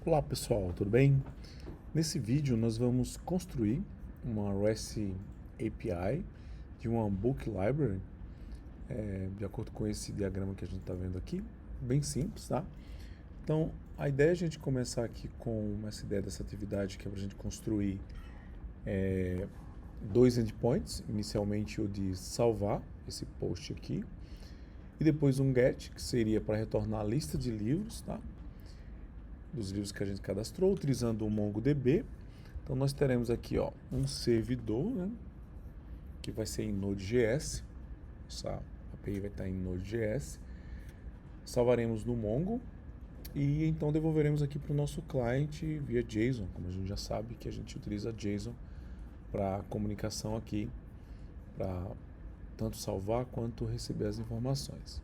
Olá pessoal, tudo bem? Nesse vídeo nós vamos construir uma REST API de uma Book Library, de acordo com esse diagrama que a gente está vendo aqui, bem simples, tá? Então a ideia é a gente começar aqui com essa ideia dessa atividade que é para a gente construir dois endpoints, inicialmente o de salvar esse post aqui, e depois um get, que seria para retornar a lista de livros, tá? Dos livros que a gente cadastrou, utilizando o MongoDB. Então nós teremos aqui um servidor, né, que vai ser em Node.js, essa API vai estar em Node.js, salvaremos no Mongo e então devolveremos aqui para o nosso cliente via JSON, como a gente já sabe que a gente utiliza JSON para comunicação aqui, para tanto salvar quanto receber as informações.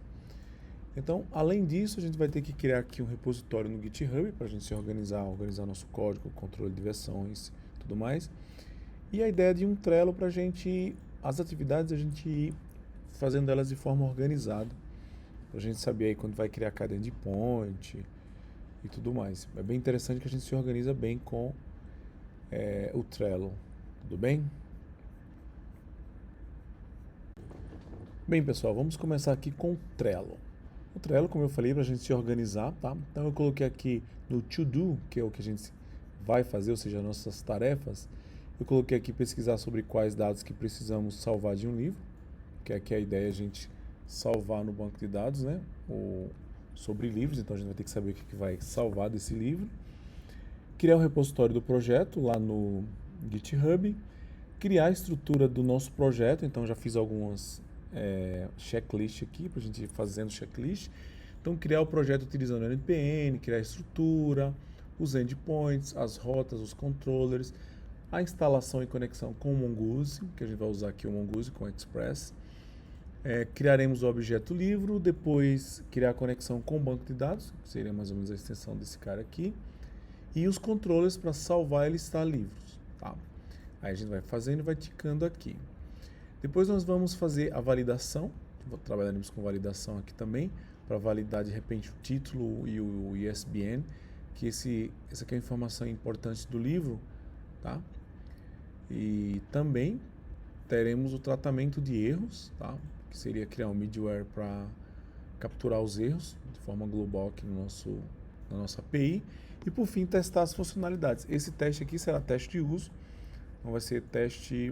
Então, além disso, a gente vai ter que criar aqui um repositório no GitHub para a gente se organizar nosso código, controle de versões, tudo mais. E a ideia de um Trello para a gente, as atividades a gente ir fazendo elas de forma organizada, para a gente saber aí quando vai criar cada endpoint e tudo mais. É bem interessante que a gente se organiza bem com o Trello, tudo bem? Bem pessoal, vamos começar aqui com o Trello. O Trello, como eu falei, para a gente se organizar, tá? Então eu coloquei aqui no To Do, que é o que a gente vai fazer, ou seja, nossas tarefas. Eu coloquei aqui pesquisar sobre quais dados que precisamos salvar de um livro, que aqui a ideia é a gente salvar no banco de dados, né? Sobre livros, então a gente vai ter que saber o que vai salvar desse livro. Criar o repositório do projeto lá no GitHub. Criar a estrutura do nosso projeto, então já fiz algumas checklist aqui, para a gente ir fazendo checklist. Então, criar o projeto utilizando o NPM, criar a estrutura, os endpoints, as rotas, os controllers, a instalação e conexão com o Mongoose, que a gente vai usar aqui o Mongoose com o Express. Criaremos o objeto livro, depois criar a conexão com o banco de dados, que seria mais ou menos a extensão desse cara aqui, e os controllers para salvar e listar livros, tá? Aí a gente vai fazendo e vai ticando aqui. Depois nós vamos fazer a validação, trabalharemos com validação aqui também, para validar de repente o título e o ISBN, que essa aqui é a informação importante do livro, tá? E também teremos o tratamento de erros, tá? Que seria criar um middleware para capturar os erros de forma global aqui na nossa API. E por fim, testar as funcionalidades. Esse teste aqui será teste de uso, não vai ser teste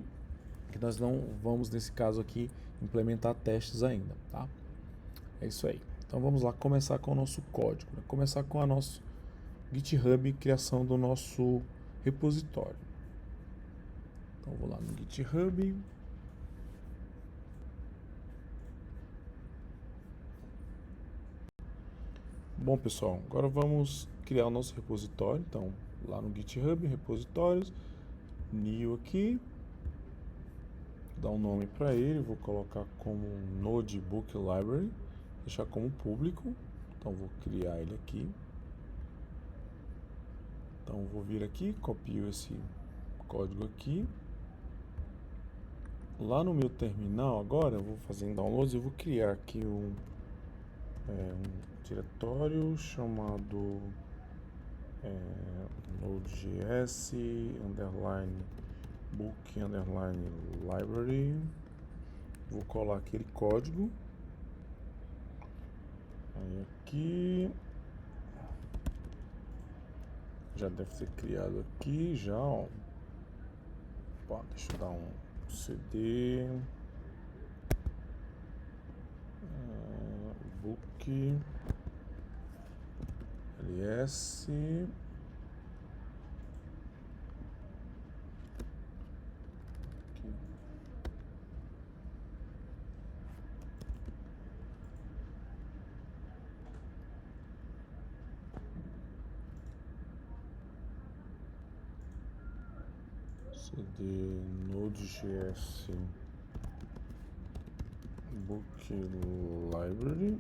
que nós não vamos, nesse caso aqui, implementar testes ainda, tá? É isso aí. Então vamos lá começar com o nosso código, né? Começar com a nosso GitHub, criação do nosso repositório. Então vou lá no GitHub. Bom pessoal, agora vamos criar o nosso repositório. Então lá no GitHub, repositórios, new aqui, dar um nome para ele, vou colocar como Notebook Library, deixar como público, então vou criar ele aqui. Então vou vir aqui, copio esse código aqui. Lá no meu terminal agora, eu vou fazer em downloads, eu vou criar aqui um diretório chamado Node.js underline book underline library. Vou colar aquele código. Aí aqui já deve ser criado aqui já, ó. Opa, deixa eu dar um CD book ls cd node.js book library,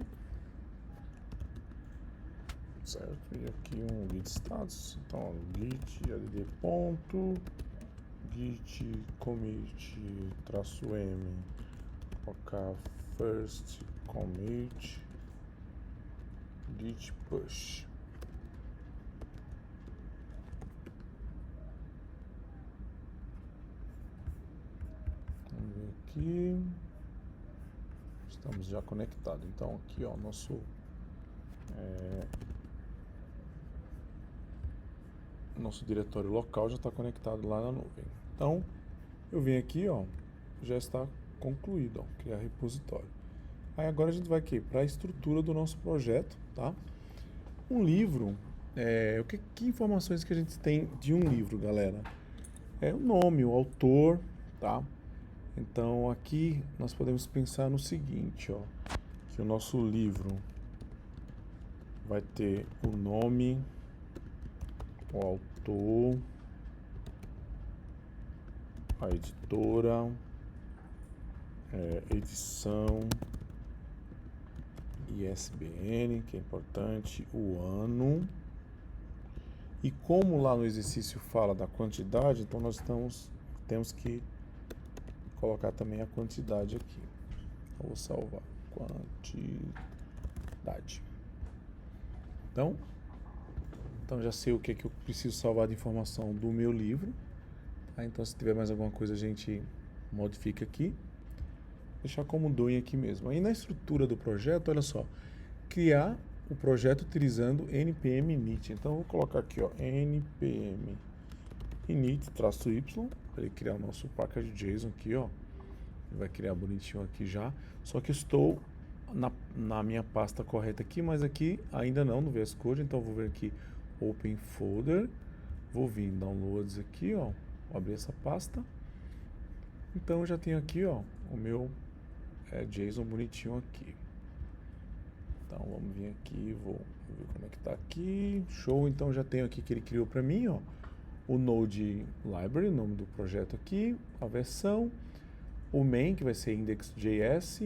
certo? E aqui um git status, então git add ponto git commit -m ok first commit git push. aqui. Estamos já conectados. Então aqui, ó, nosso diretório local já está conectado lá na nuvem. Então, eu venho aqui, ó, já está concluído, ó, criar repositório. Aí agora a gente vai aqui para a estrutura do nosso projeto, tá? Um livro, que informações que a gente tem de um livro, galera? É o nome, o autor, tá? Então aqui nós podemos pensar no seguinte, ó, que o nosso livro vai ter o nome, o autor, a editora, edição, ISBN, que é importante, o ano. E como lá no exercício fala da quantidade, então nós temos que colocar também a quantidade aqui. Eu vou salvar quantidade. Então já sei o que é que eu preciso salvar de informação do meu livro. Tá? Então se tiver mais alguma coisa a gente modifica aqui. Deixar como doing aqui mesmo. Aí na estrutura do projeto, olha só, criar o projeto utilizando npm init. Então eu vou colocar aqui, ó, npm init-y para ele criar o nosso package JSON aqui, ó. Ele vai criar bonitinho aqui já. Só que eu estou na minha pasta correta aqui, mas aqui ainda não no VS Code. Então eu vou ver aqui Open Folder, vou vir em Downloads aqui, ó, vou abrir essa pasta. Então eu já tenho aqui, ó, o meu JSON bonitinho aqui. Então vamos vir aqui, vou ver como é que tá aqui. Show, então já tenho aqui que ele criou para mim, ó, o Node Library, o nome do projeto aqui, a versão, o main, que vai ser index.js,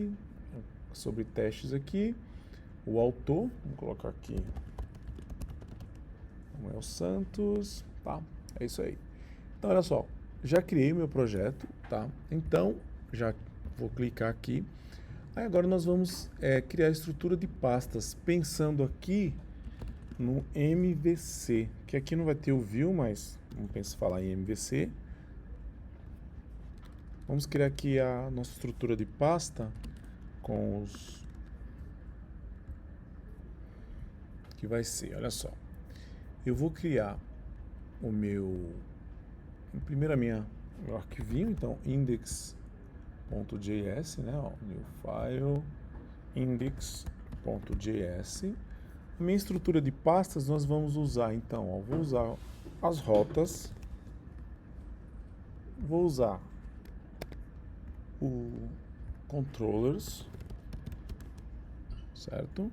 sobre testes aqui, o autor, vamos colocar aqui Samuel Santos, tá? É isso aí. Então, olha só, já criei meu projeto, tá? Então, já vou clicar aqui. Aí agora nós vamos criar a estrutura de pastas, pensando aqui no MVC, que aqui não vai ter o view, mas vamos falar em MVC. Vamos criar aqui a nossa estrutura de pasta com os que vai ser, olha só. Eu vou criar o meu meu arquivinho, então index.js, né, ó, new file index.js. A minha estrutura de pastas nós vamos usar, então, ó, vou usar as rotas, vou usar o controllers, certo?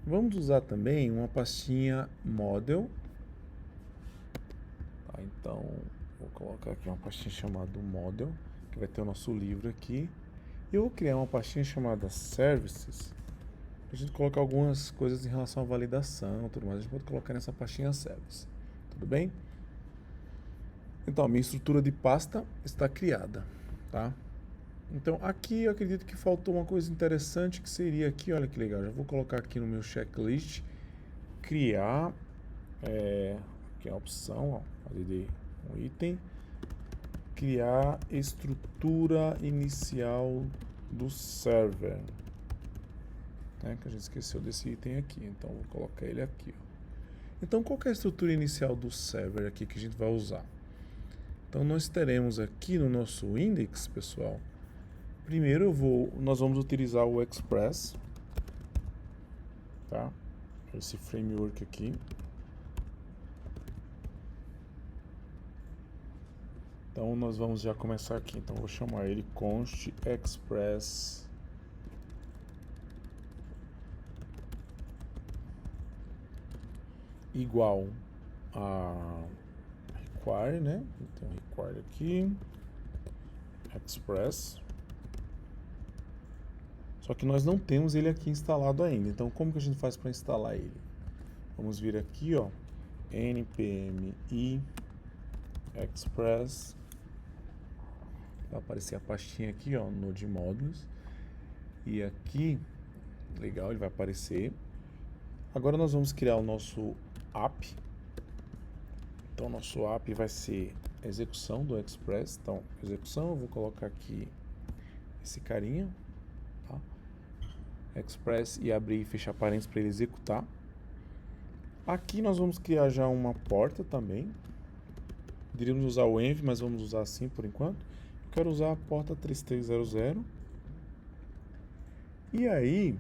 Vamos usar também uma pastinha model. Tá, então, vou colocar aqui uma pastinha chamada model, que vai ter o nosso livro aqui. E eu vou criar uma pastinha chamada services, para a gente colocar algumas coisas em relação à validação, tudo mais. A gente pode colocar nessa pastinha service. Tudo bem? Então, a minha estrutura de pasta está criada, tá? Então, aqui eu acredito que faltou uma coisa interessante, que seria aqui, olha que legal, já vou colocar aqui no meu checklist, criar, aqui é a opção, ó, fazer um item, criar estrutura inicial do server, né, que a gente esqueceu desse item aqui, então vou colocar ele aqui, ó. Então, qual que é a estrutura inicial do server aqui que a gente vai usar? Então, nós teremos aqui no nosso index, pessoal, primeiro nós vamos utilizar o Express, tá? Esse framework aqui. Então nós vamos já começar aqui. Então vou chamar ele const express igual a require, né? Então require aqui express. Só que nós não temos ele aqui instalado ainda. Então, como que a gente faz para instalar ele? Vamos vir aqui, ó, npm i express. Vai aparecer a pastinha aqui, ó, Node Modules. E aqui, legal, ele vai aparecer. Agora nós vamos criar o nosso app. Então, nosso app vai ser execução do Express. Então, execução, eu vou colocar aqui esse carinha, tá? Express e abrir e fechar parênteses para ele executar. Aqui nós vamos criar já uma porta também. Deveríamos usar o env, mas vamos usar assim por enquanto. Eu quero usar a porta 3300. E aí,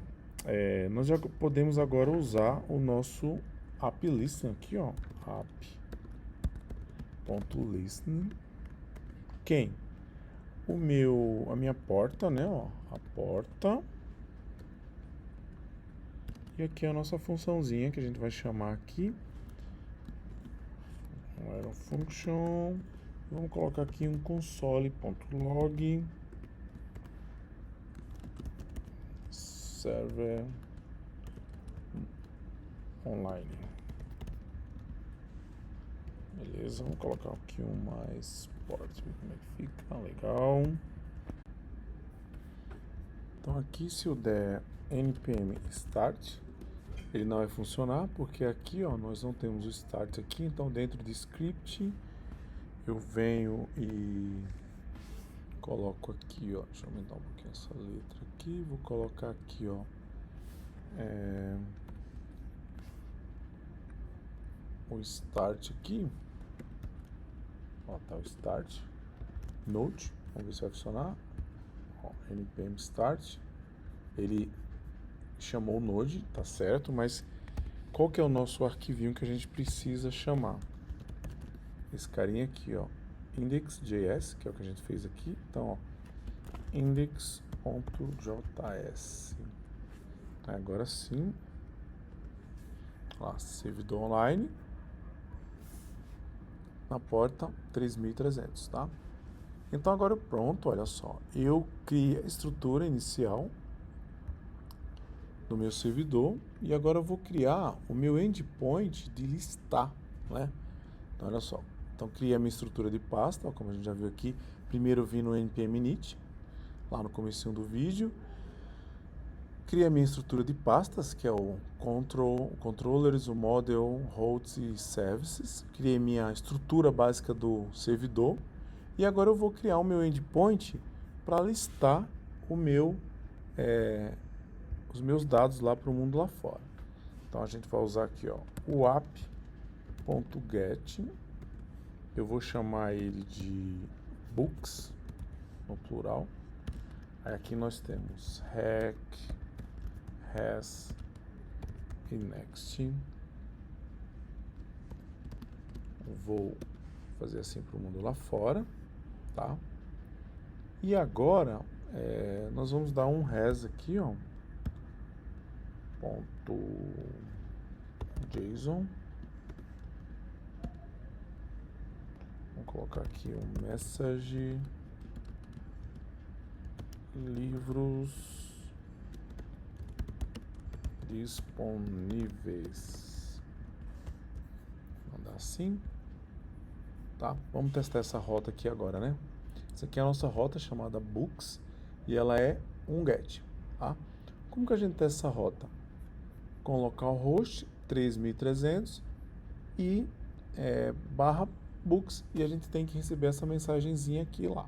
nós já podemos agora usar o nosso app.listening aqui, ó. app.listening. Quem? A minha porta, né, ó. A porta. E aqui é a nossa funçãozinha que a gente vai chamar aqui. Era function. Vamos colocar aqui um console.log server online. Beleza, vamos colocar aqui um mais port, como é que fica, legal. Então aqui, se eu der npm start, ele não vai funcionar, porque aqui, ó, nós não temos o start aqui. Então dentro de script eu venho e coloco aqui, ó, deixa eu aumentar um pouquinho essa letra aqui, vou colocar aqui, ó, o start aqui, ó, tá o start, node, vamos ver se vai funcionar, ó, npm start, ele chamou o node, tá certo, mas qual que é o nosso arquivinho que a gente precisa chamar? Esse carinha aqui, ó, index.js, que é o que a gente fez aqui. Então, ó, index.js. Agora sim. Lá, servidor online. Na porta 3300, tá? Então agora pronto, olha só. Eu criei a estrutura inicial do meu servidor e agora eu vou criar o meu endpoint de listar, né? Então olha só. Então criei a minha estrutura de pasta, ó, como a gente já viu aqui. Primeiro eu vim no npm init, lá no comecinho do vídeo. Criei a minha estrutura de pastas, que é o controllers, o model, hosts e services. Criei minha estrutura básica do servidor. E agora eu vou criar o meu endpoint para listar o meu, os meus dados lá para o mundo lá fora. Então a gente vai usar aqui, ó, o app.get. Eu vou chamar ele de books, no plural. Aí aqui nós temos rec, has e next. Vou fazer assim para o mundo lá fora, tá? E agora nós vamos dar um has aqui, ó, ponto JSON. Vamos colocar aqui um message livros disponíveis. Mandar assim, tá? Vamos testar essa rota aqui agora, né? Essa aqui é a nossa rota chamada books e ela é um get, tá? Como que a gente testa essa rota? Com localhost 3300 e barra books, e a gente tem que receber essa mensagenzinha aqui lá.